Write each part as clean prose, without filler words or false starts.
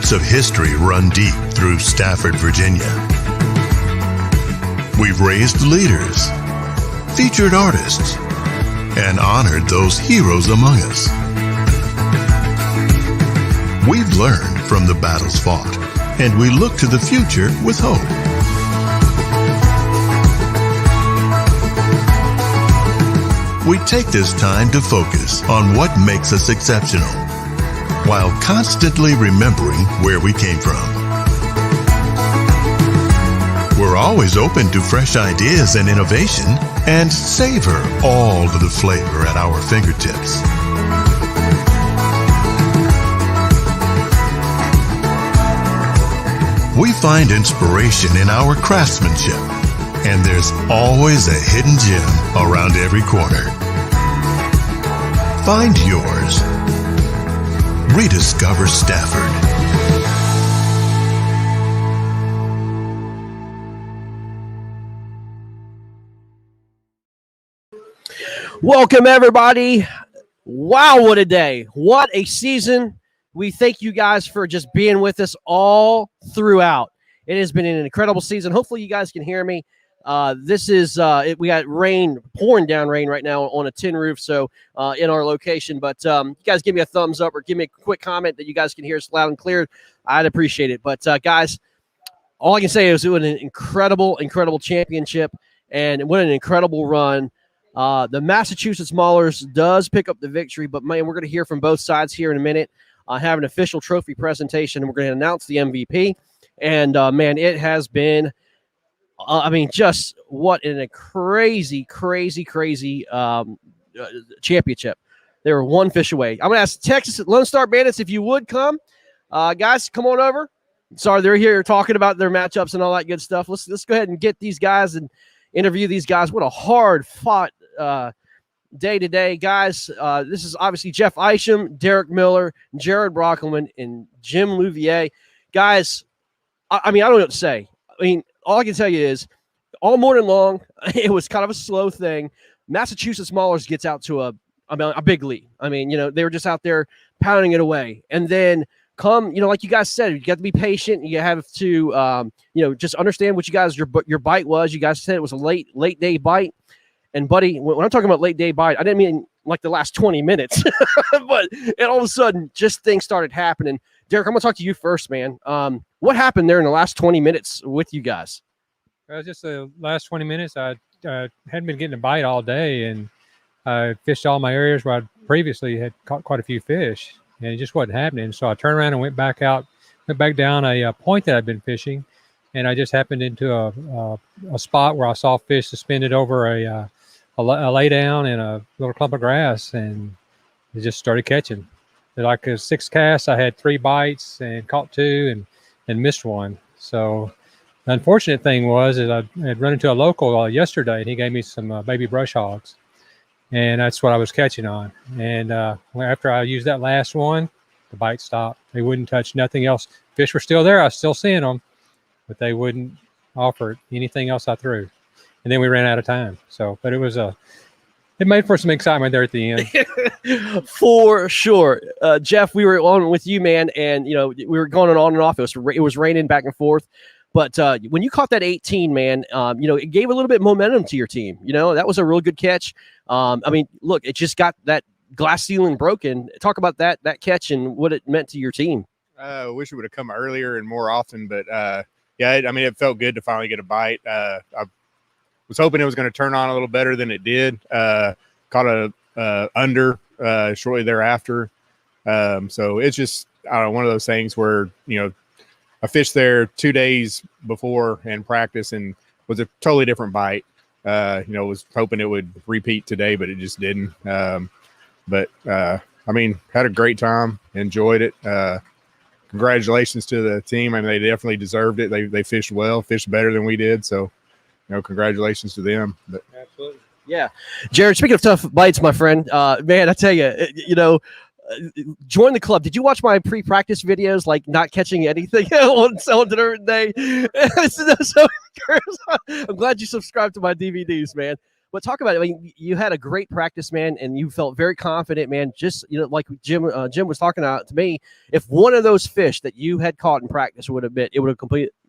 roots of history run deep through Stafford, Virginia. We've raised leaders, featured artists, and honored those heroes among us. We've learned from the battles fought, and we look to the future with hope. We take this time to focus on what makes us exceptional, while constantly remembering where we came from. We're always open to fresh ideas and innovation, and savor all of the flavor at our fingertips. We find inspiration in our craftsmanship, and there's always a hidden gem around every corner. Find yours. Rediscover Stafford. Welcome, everybody. Wow, what a day. What a season. We thank you guys for just being with us all throughout. It has been an incredible season. Hopefully you guys can hear me. This is we got rain, pouring down rain right now on a tin roof, so in our location. But you guys give me a thumbs up or give me a quick comment that you guys can hear us loud and clear. I'd appreciate it. But guys, all I can say is it was an incredible championship, and what an incredible run. The Massachusetts Maulers does pick up the victory, but man, we're going to hear from both sides here in a minute. Have an official trophy presentation, and we're going to announce the MVP. And man, it has been, just what a crazy championship. They were one fish away. I'm going to ask Texas Lone Star Bandits if you would come. Guys, come on over. Sorry, they're here talking about their matchups and all that good stuff. Let's go ahead and get these guys and interview these guys. What a hard-fought day today, guys. This is obviously Jeff Isham, Derek Miller, Jared Brockelman, and Jim Louvier. Guys, I don't know what to say. All I can tell you is all morning long, it was kind of a slow thing. Massachusetts Maulers gets out to a big lead. They were just out there pounding it away. And then come, like you guys said, you got to be patient. You have to, just understand what you guys, your bite was. You guys said it was a late day bite. And buddy, when I'm talking about late day bite, I didn't mean like the last 20 minutes, but all of a sudden just things started happening. Derek, I'm going to talk to you first, man. What happened there in the last 20 minutes with you guys? Just the last 20 minutes. I hadn't been getting a bite all day, and I fished all my areas where I previously had caught quite a few fish, and it just wasn't happening. So I turned around and went back down a point that I'd been fishing, and I just happened into a spot where I saw fish suspended over a lay down in a little clump of grass, and it just started catching. Like 6 casts, I had 3 bites and caught 2 and missed 1. So the unfortunate thing was I had run into a local yesterday, and he gave me some baby brush hogs, and that's what I was catching on. And after I used that last one, the bite stopped. They wouldn't touch nothing else. Fish were still there. I was still seeing them, but they wouldn't offer anything else I threw. And then we ran out of time. So, but it made for some excitement there at the end. For sure. Jeff, we were on with you, man, and we were going on and off. It was raining back and forth. But when you caught that 18, man, it gave a little bit of momentum to your team. That was a real good catch. Look, it just got that glass ceiling broken. Talk about that catch and what it meant to your team. I wish it would have come earlier and more often, but it felt good to finally get a bite. I was hoping it was going to turn on a little better than it did. Caught a under shortly thereafter. So it's just, one of those things where, I fished there 2 days before in practice and was a totally different bite. Was hoping it would repeat today, but it just didn't. Had a great time, enjoyed it. Congratulations to the team. They definitely deserved it. They fished well, fished better than we did. So, congratulations to them. But. Absolutely. Yeah. Jared, speaking of tough bites, my friend, man, I tell you, join the club. Did you watch my pre-practice videos, like not catching anything on different day? I'm glad you subscribed to my DVDs, man. But talk about it. I mean, you had a great practice, man, and you felt very confident, man. Just like Jim was talking about to me, if one of those fish that you had caught in practice would have been, it would have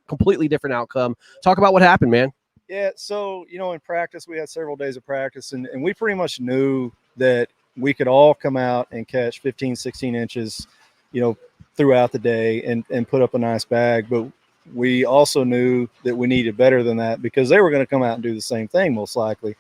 completely different outcome. Talk about what happened, man. Yeah, so in practice we had several days of practice, and we pretty much knew that we could all come out and catch 15, 16 inches, throughout the day and put up a nice bag. But we also knew that we needed better than that because they were going to come out and do the same thing most likely.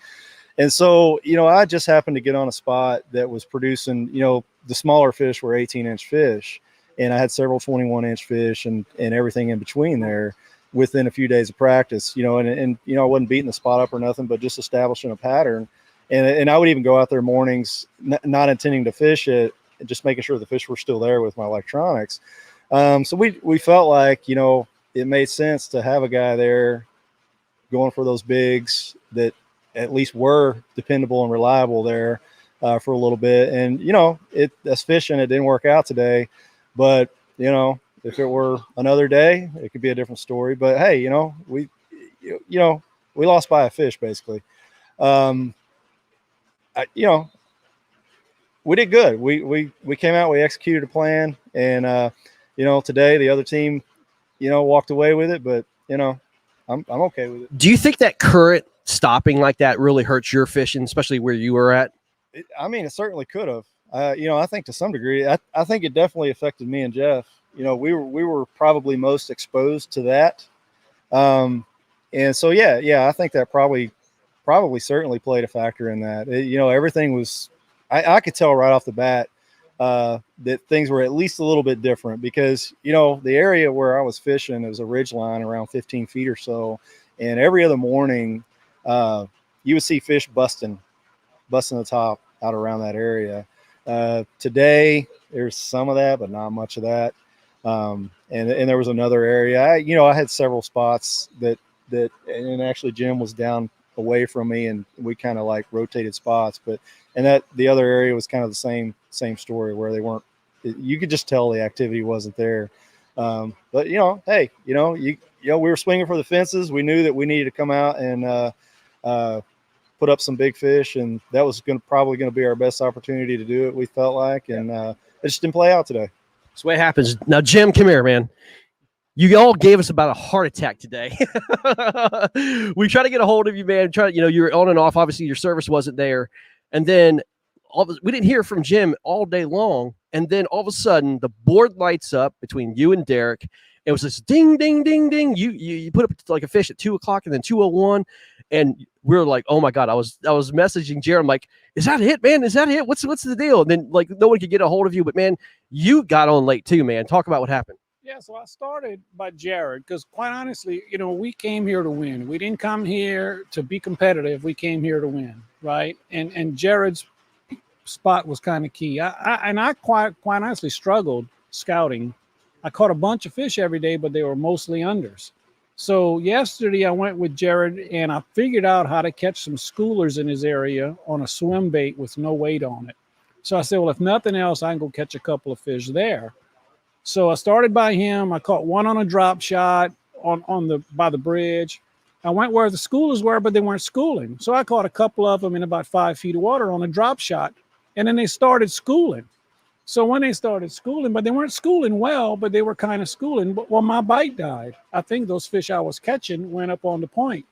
And so, I just happened to get on a spot that was producing, the smaller fish were 18-inch fish, and I had several 21-inch fish and everything in between there within a few days of practice, and I wasn't beating the spot up or nothing, but just establishing a pattern. And I would even go out there mornings, not intending to fish it, just making sure the fish were still there with my electronics. So we felt like, it made sense to have a guy there going for those bigs that at least were dependable and reliable there for a little bit. And, that's fishing. It didn't work out today, but, if it were another day, it could be a different story. But hey, we lost by a fish basically. We did good. We came out, we executed a plan, and today the other team, walked away with it. But I'm okay with it. Do you think that current stopping like that really hurts your fishing, especially where you were at? It certainly could have. I think to some degree, I think it definitely affected me and Jeff. We were probably most exposed to that. And so, I think that probably certainly played a factor in that. Everything was, I could tell right off the bat that things were at least a little bit different because, the area where I was fishing, it was a ridge line around 15 feet or so. And every other morning, you would see fish busting the top out around that area. Today, there's some of that, but not much of that. And there was another area. I had several spots that and actually Jim was down away from me, and we kind of like rotated spots. And that the other area was kind of the same story where they weren't. You could just tell the activity wasn't there. But hey, we were swinging for the fences. We knew that we needed to come out and put up some big fish, and that was probably going to be our best opportunity to do it. We felt like, and it just didn't play out today. That's what happens. Now, Jim, come here, man. You all gave us about a heart attack today. We tried to get a hold of you, man. You were on and off. Obviously, your service wasn't there. And then we didn't hear from Jim all day long. And then all of a sudden, the board lights up between you and Derek. It was this ding, ding, ding, ding. You put up like a fish at 2:00 and then 2:01. And we were like, oh my God, I was messaging Jared. I'm like, is that it, man? Is that it? What's the deal? And then like no one could get a hold of you, but man, you got on late too, man. Talk about what happened. Yeah, so I started by Jared because quite honestly, we came here to win. We didn't come here to be competitive. We came here to win, right? And Jared's spot was kind of key. I quite honestly struggled scouting. I caught a bunch of fish every day, but they were mostly unders. So yesterday I went with Jared and I figured out how to catch some schoolers in his area on a swim bait with no weight on it. So I said, well, if nothing else, I can go catch a couple of fish there. So I started by him. I caught one on a drop shot by the bridge. I went where the schoolers were, but they weren't schooling. So I caught a couple of them in about 5 feet of water on a drop shot. And then they started schooling. So when they started schooling, but they weren't schooling well, but they were kind of schooling. But my bite died. I think those fish I was catching went up on the point.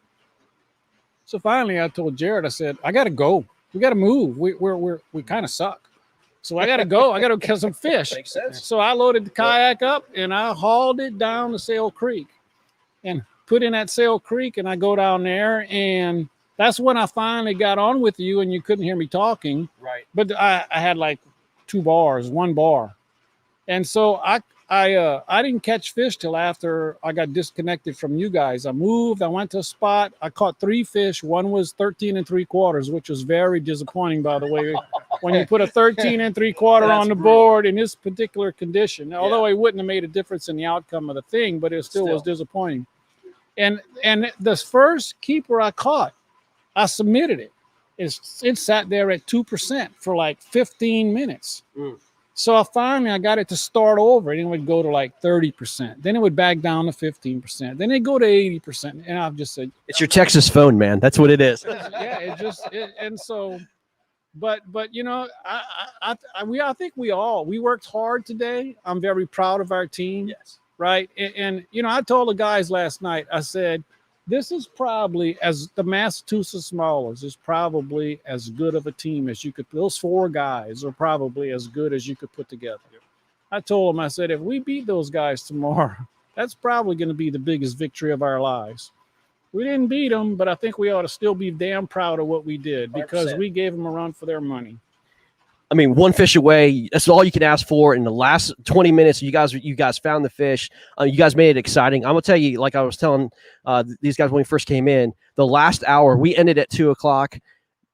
So finally I told Jared, I said, I got to go. We got to move. We kind of suck. So I got to go. I got to catch some fish. Makes sense. So I loaded the kayak up and I hauled it down to Sail Creek and put in at Sail Creek. And I go down there, and that's when I finally got on with you, and you couldn't hear me talking. Right. But I had like 1 bar. And so I didn't catch fish till after I got disconnected from you guys. I moved, I went to a spot, I caught 3 fish. One was 13 3/4, which was very disappointing, by the way. When you put a 13 3/4 on the board in this particular condition, although it wouldn't have made a difference in the outcome of the thing, but it still was disappointing. And the first keeper I caught, I submitted it. It sat there at 2% for like 15 minutes. So finally I got it to start over, and it would go to like 30%. Then it would back down to 15%. Then it'd go to 80%. And I've just said, It's your Texas phone, man. That's what it is. and so, but I think we worked hard today. I'm very proud of our team. Yes. Right. And I told the guys last night, I said, this is probably, as the Massachusetts Maulers is probably as good of a team as you could. Those 4 guys are probably as good as you could put together. I told them, I said, if we beat those guys tomorrow, that's probably going to be the biggest victory of our lives. We didn't beat them, but I think we ought to still be damn proud of what we did, because 100%. we gave them a run for their money. I mean, 1 fish away. That's all you can ask for. In the last 20 minutes, you guys found the fish. You guys made it exciting. I'm gonna tell you, like I was telling these guys when we first came in, the last hour we ended at 2:00.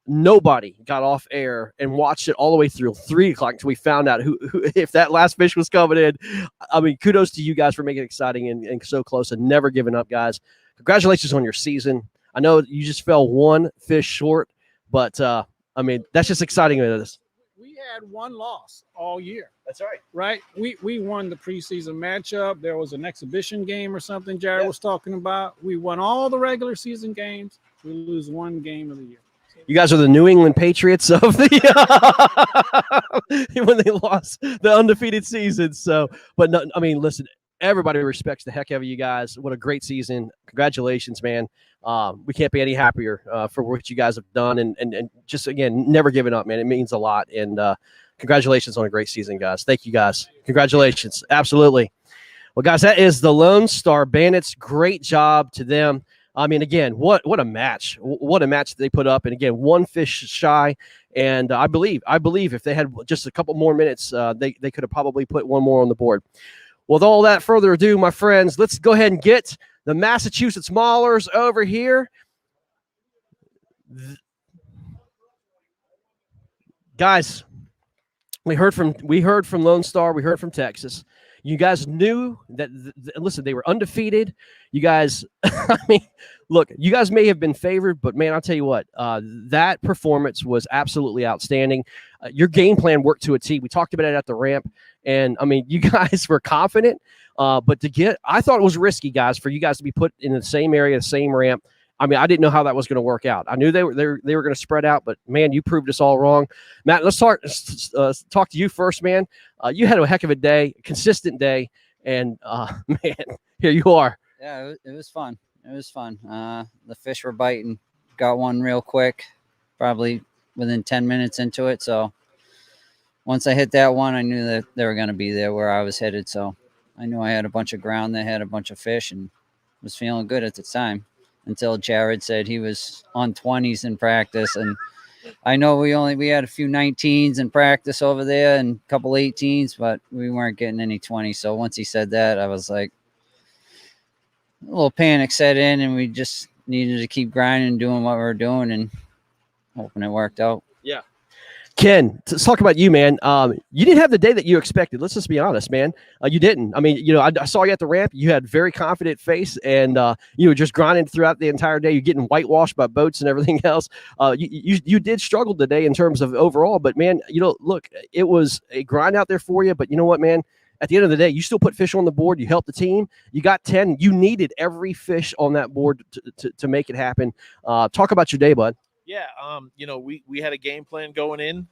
Nobody got off air and watched it all the way through 3:00 until we found out who if that last fish was coming in. I mean, kudos to you guys for making it exciting and so close and never giving up, guys. Congratulations on your season. I know you just fell 1 fish short, but I mean, that's just exciting. We had 1 loss all year. That's right. Right? We won the preseason matchup. There was an exhibition game or something Jared was talking about. We won all the regular season games. We lose 1 game of the year. You guys are the New England Patriots of the when they lost the undefeated season. So, but no, I mean, listen, everybody respects the heck out of you guys. What a great season. Congratulations, man. We can't be any happier for what you guys have done. And just, again, never giving up, man. It means a lot. And congratulations on a great season, guys. Thank you, guys. Congratulations. Absolutely. Well, guys, that is the Lone Star Bandits. Great job to them. I mean, again, what a match. What a match they put up. And, again, 1 fish shy. And I believe if they had just a couple more minutes, they could have probably put 1 more on the board. With all that further ado, my friends, let's go ahead and get the Massachusetts Maulers over here. Guys, we heard from Lone Star. We heard from Texas. You guys knew that, listen, they were undefeated. You guys, I mean, look, you guys may have been favored, but, man, I'll tell you what, that performance was absolutely outstanding. Your game plan worked to a T. We talked about it at the ramp, and, I mean, you guys were confident, but I thought it was risky, guys, for you guys to be put in the same area, the same ramp. I mean, I didn't know how that was going to work out. I knew they were going to spread out, but, man, you proved us all wrong. Matt, let's talk to you first, man. You had a heck of a day, consistent day, and, man, here you are. Yeah, it was fun. It was fun. The fish were biting. Got one real quick, probably within 10 minutes into it. So once I hit that one, I knew that they were going to be there where I was headed. So I knew I had a bunch of ground that had a bunch of fish and was feeling good at the time. Until Jared said he was on 20s in practice. And I know we had a few 19s in practice over there and a couple 18s, but we weren't getting any 20s. So once he said that, I was like, a little panic set in, and we just needed to keep grinding and doing what we were doing and hoping it worked out. Yeah. Ken, let's talk about you, man. You didn't have the day that you expected. Let's just be honest, man. You didn't. I mean, I saw you at the ramp. You had a very confident face, and you were just grinding throughout the entire day. You're getting whitewashed by boats and everything else. You did struggle today in terms of overall, but, man, look, it was a grind out there for you. But you know what, man? At the end of the day, you still put fish on the board. You helped the team. You got 10. You needed every fish on that board to make it happen. Talk about your day, bud. Yeah, we had a game plan going in.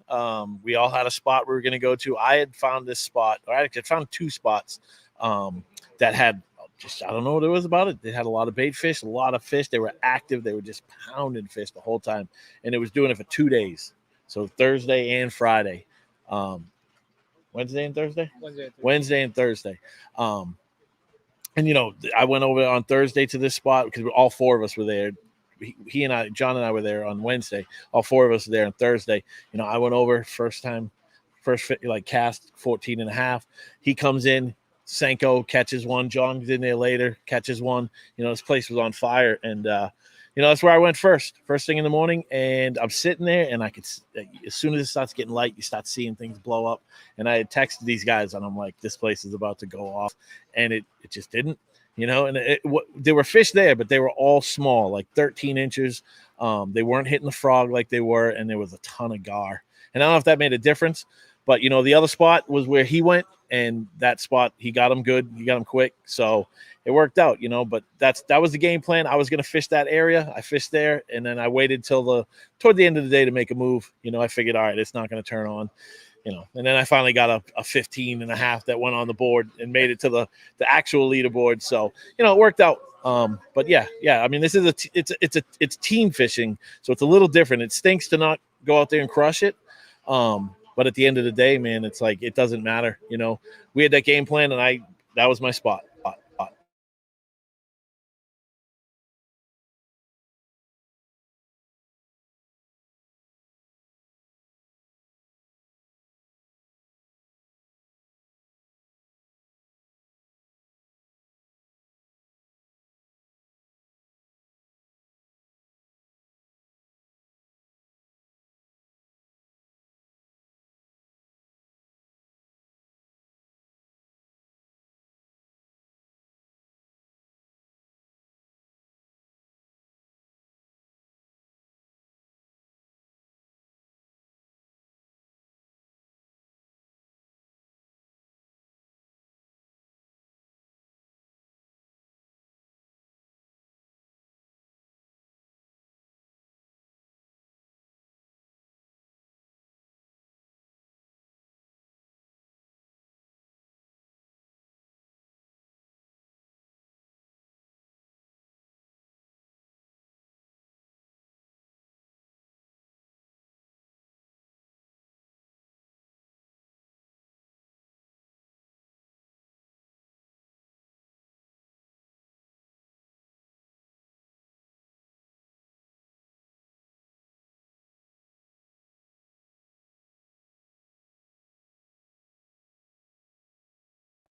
We all had a spot we were going to go to. I had found this spot, or I found 2 spots that had I don't know what it was about it. They had a lot of bait fish, a lot of fish. They were active. They were just pounding fish the whole time, and it was doing it for 2 days, so Thursday and Friday. Wednesday and Thursday? Wednesday and Thursday. And, I went over on Thursday to this spot because all 4 of us were there. He and I, John and I were there on Wednesday. All 4 of us were there on Thursday. I went over first cast 14 and a half. He comes in, Senko catches one. John's in there later, catches one. This place was on fire. And, that's where I went first thing in the morning. And I'm sitting there, and I could, as soon as it starts getting light, you start seeing things blow up. And I had texted these guys, and I'm like, this place is about to go off. And it just didn't, and there were fish there, but they were all small, like 13 inches. They weren't hitting the frog like they were, and there was a ton of gar. And I don't know if that made a difference, But the other spot was where he went, and that spot he got him good, he got him quick, so it worked out. But that was the game plan. I was going to fish that area. I fished there, and then I waited till toward the end of the day to make a move. I figured, all right, it's not going to turn on. And then I finally got a 15 and a half that went on the board and made it to the actual leaderboard. So, it worked out. But yeah. I mean, this is it's team fishing. So it's a little different. It stinks to not go out there and crush it. But at the end of the day, man, it's like, it doesn't matter. We had that game plan, and that was my spot.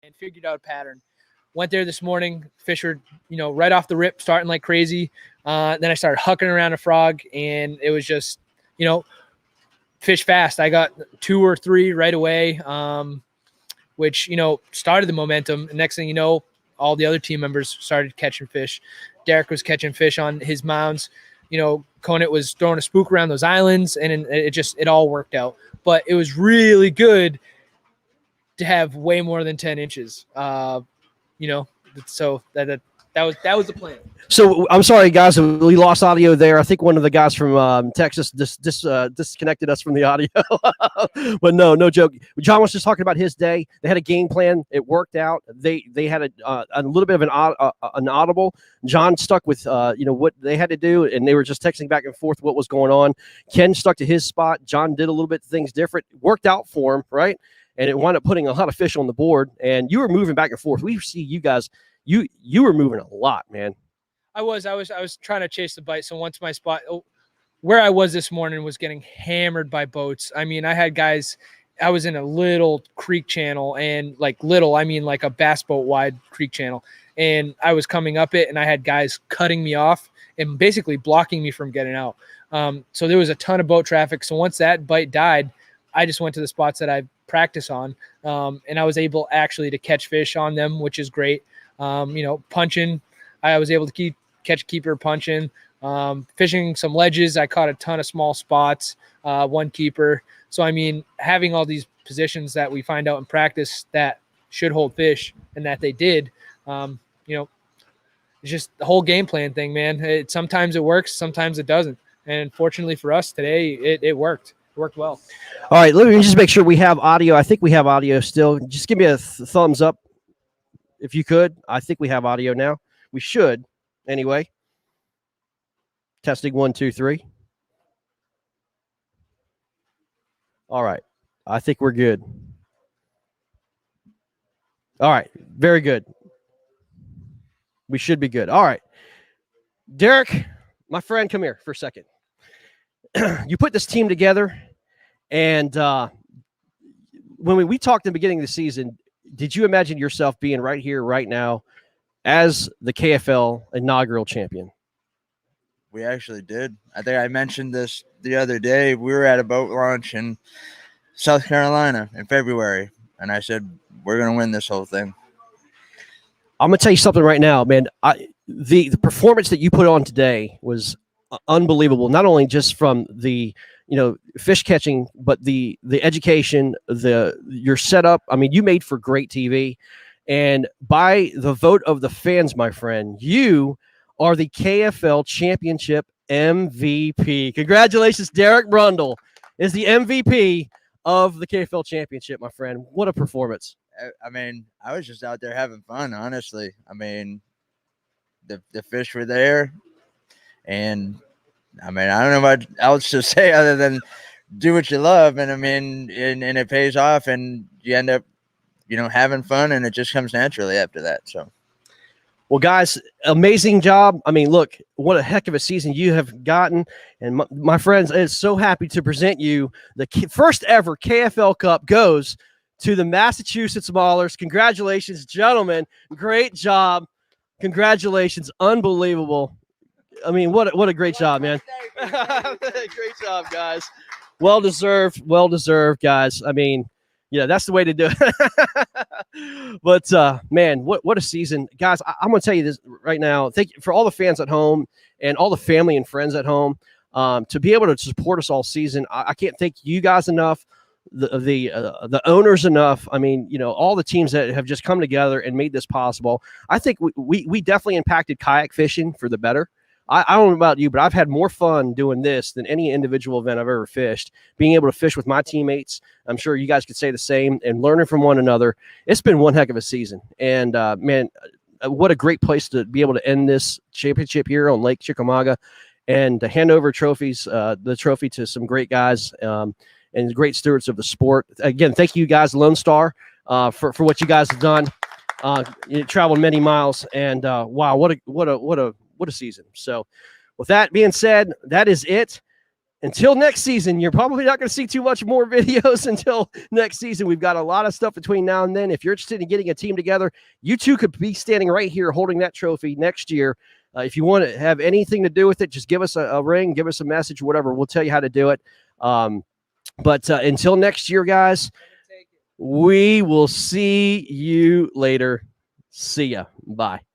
And figured out a pattern. Went there this morning, fish were, right off the rip, starting like crazy. Then I started hucking around a frog, and it was just, fish fast. I got 2 or 3 right away, which, started the momentum. And next thing you know, all the other team members started catching fish. Derek was catching fish on his mounds. Conant was throwing a spook around those islands, and it all worked out. But it was really good to have way more than 10 inches. So that was the plan. So I'm sorry, guys, we lost audio there. I think one of the guys from Texas disconnected us from the audio. But no joke. John was just talking about his day. They had a game plan. It worked out. They had a little bit of an audible. John stuck with what they had to do, and they were just texting back and forth what was going on. Ken stuck to his spot. John did a little bit things different. Worked out for him, right? And it wound up putting a lot of fish on the board. And you were moving back and forth. We see you guys. You were moving a lot, man. I was trying to chase the bite. So once my spot where I was this morning was getting hammered by boats. I mean, I had guys, I was in a little creek channel, and like a bass boat wide creek channel. And I was coming up it, and I had guys cutting me off and basically blocking me from getting out. So there was a ton of boat traffic. So once that bite died, I just went to the spots that I practice on. And I was able actually to catch fish on them, which is great. Punching, I was able to catch a keeper punching, fishing some ledges. I caught a ton of small spots, 1 keeper. So, I mean, having all these positions that we find out in practice that should hold fish, and that they did, it's just the whole game plan thing, man. Sometimes it works, sometimes it doesn't. And fortunately for us today, it worked. It worked well. All right, let me just make sure we have audio. I think we have audio still. Just give me a thumbs up if you could. I think we have audio now. We should, anyway. Testing 1, 2, 3. All right. I think we're good. All right. Very good. We should be good. All right. Derek, my friend, come here for a second. You put this team together, and when we talked in the beginning of the season, did you imagine yourself being right here, right now, as the KFL inaugural champion? We actually did. I think I mentioned this the other day. We were at a boat launch in South Carolina in February, and I said, we're going to win this whole thing. I'm going to tell you something right now, man. The performance that you put on today was unbelievable, not only just from the fish catching, but the education, your setup. I mean, you made for great TV, and by the vote of the fans, my friend, you are the KFL Championship MVP. Congratulations, Derek Brundle is the MVP of the KFL Championship, my friend. What a performance! I mean, I was just out there having fun, honestly. I mean, the fish were there, and I mean, I don't know what else to say other than do what you love, and I mean, and it pays off, and you end up, having fun, and it just comes naturally after that. So, well, guys, amazing job. I mean, look, what a heck of a season you have gotten, and my friends, is so happy to present you the first ever KFL Cup goes to the Massachusetts Maulers. Congratulations, gentlemen! Great job. Congratulations, unbelievable. I mean, what a great job, man. Great job, guys. Well deserved, guys. I mean, that's the way to do it. But man, what a season, guys. I'm gonna tell you this right now. Thank you for all the fans at home and all the family and friends at home to be able to support us all season. I can't thank you guys enough. The owners enough. I mean, all the teams that have just come together and made this possible. I think we definitely impacted kayak fishing for the better. I don't know about you, but I've had more fun doing this than any individual event I've ever fished. Being able to fish with my teammates, I'm sure you guys could say the same, and learning from one another. It's been one heck of a season. And man, what a great place to be able to end this championship here on Lake Chickamauga, and to hand over the trophy to some great guys and great stewards of the sport. Again, thank you guys, Lone Star, for what you guys have done. You traveled many miles, and wow, what a season. So with that being said, that is it. Until next season, you're probably not going to see too much more videos until next season. We've got a lot of stuff between now and then. If you're interested in getting a team together, you two could be standing right here holding that trophy next year. If you want to have anything to do with it, just give us a ring, give us a message, whatever. We'll tell you how to do it. But until next year, guys, we will see you later. See ya. Bye.